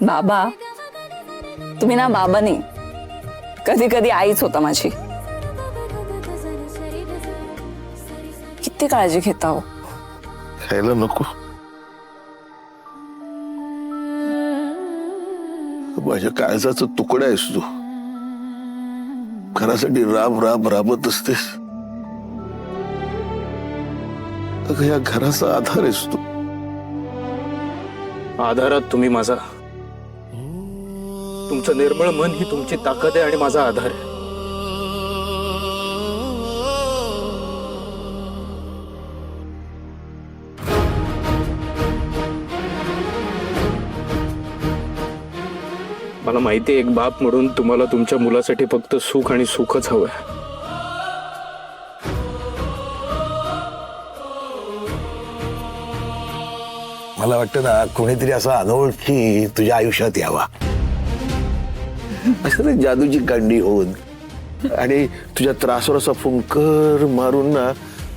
बाबा, तुम्ही ना बाबा नाही, कधी कधी आईच होता माझी. किती काळजी घेता हो. खायला नको. माझ्या काळजाचा तुकडा आहेस तू. घरासाठी राब राब राबत असतेस. अगं या घराचा आधार आहेस तू. आधारात तुम्ही माझा. तुमचं निर्मळ मन ही तुमची ताकद आहे आणि माझा आधार आहे. मला माहिती आहे, एक बाप म्हणून तुम्हाला तुमच्या मुलासाठी फक्त सुख आणि सुखच हवंय. मला वाटतं ना कोणीतरी असा अनोळखी तुझ्या आयुष्यात यावा, असं ना जादूची कांडी होऊन आणि तुझ्या त्रासावर असा फुंकर मारून ना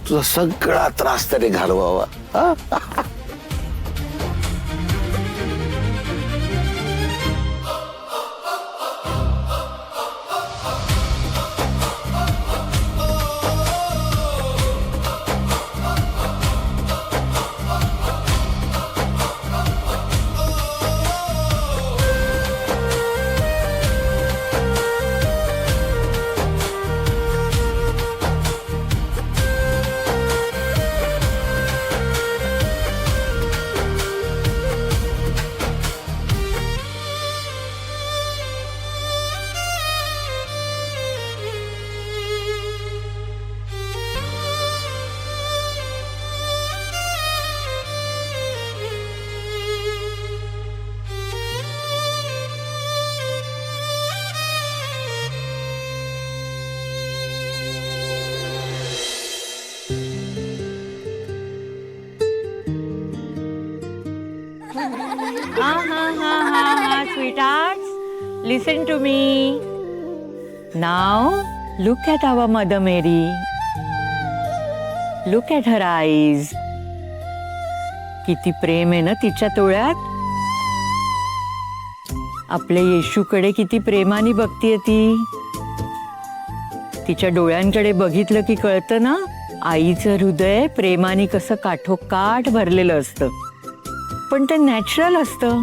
तुझा सगळा त्रास त्याने घालवावा. Sweethearts, listen to me. Now, look at our Mother Mary. Look at her eyes. किती प्रेम आहे ना तिच्या डोळ्यात. आपल्या येशूकडे किती प्रेमाने बघतीये ती. तिच्या डोळ्यांकडे बघितलं की कळतं ना, आईचं हृदय प्रेमाने कसं काठोकाठ भरलेलं असतं. पण ते नॅचरल असतं,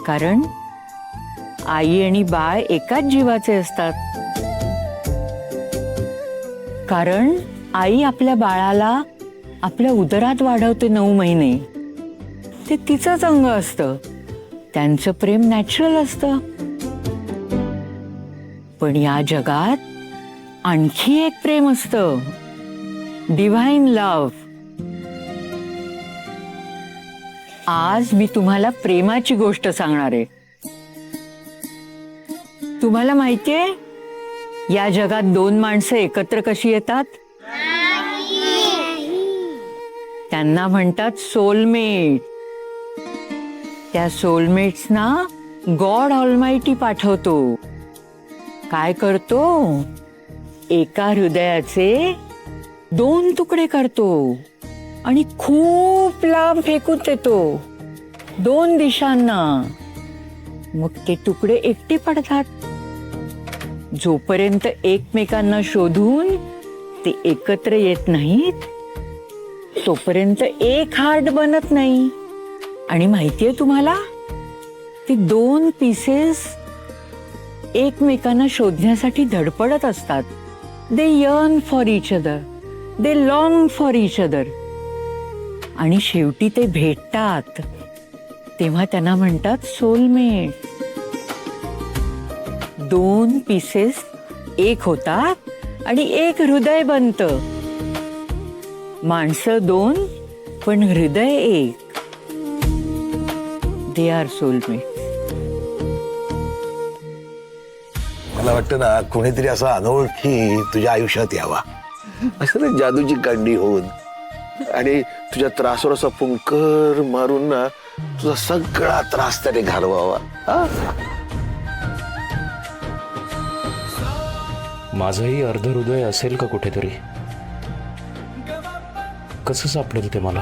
कारण आई आणि बाळ एकाच जीवाचे असतात. कारण आई आपल्या बाळाला आपल्या उदरात वाढवते 9 महिने. ते तिचंच अंग असतं. त्यांचं प्रेम नॅचरल असतं. पण या जगात आणखी एक प्रेम असतं, डिव्हाइन लव्ह. आज मी तुम्हाला प्रेमाची गोष्ट सांगणार आहे. तुम्हाला माहितीये या जगात 2 माणसं एकत्र कशी येतात? त्यांना म्हणतात सोलमेट. त्या सोलमेट्सना गॉड ऑलमाइटी पाठवतो. काय करतो? एका हृदयाचे 2 तुकडे करतो आणि खूप लांब फेकून देतो 2 दिशांना. मग ते तुकडे एकटे पडतात. जोपर्यंत एकमेकांना शोधून ते एकत्र येत नाहीत तोपर्यंत एक हार्ट बनत नाही. आणि माहितीये तुम्हाला, ते 2 पीसेस एकमेकांना शोधण्यासाठी धडपडत असतात. They yearn for each other, they long for each other. आणि शेवटी ते भेटतात तेव्हा त्यांना म्हणतात सोलमेट. 2 पीसेस एक होतात आणि एक हृदय बनतं. माणसं 2 पण हृदय एक. They are soulmate. मला वाटतं ना कोणीतरी असा अनोळखी तुझ्या आयुष्यात यावा, असं ना जादूची कांडी होऊन आणि तुझ्या त्रासावर असा फुंकर मारून ना तुझा सगळा त्रास त्याने घालवावा. माझंही अर्ध हृदय असेल का कुठेतरी? कसं सापडेल ते मला?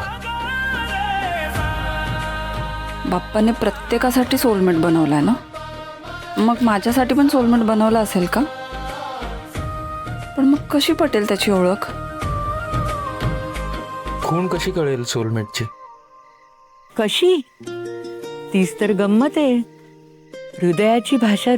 बाप्पाने प्रत्येकासाठी सोलमेट बनवलाय ना, मग माझ्यासाठी पण सोलमेट बनवला असेल का? पण मग कशी पटेल त्याची ओळख? खूण कशी कळेल सोलमेटची? कशी? तीच तर गंमत आहे. हृदयाची भाषा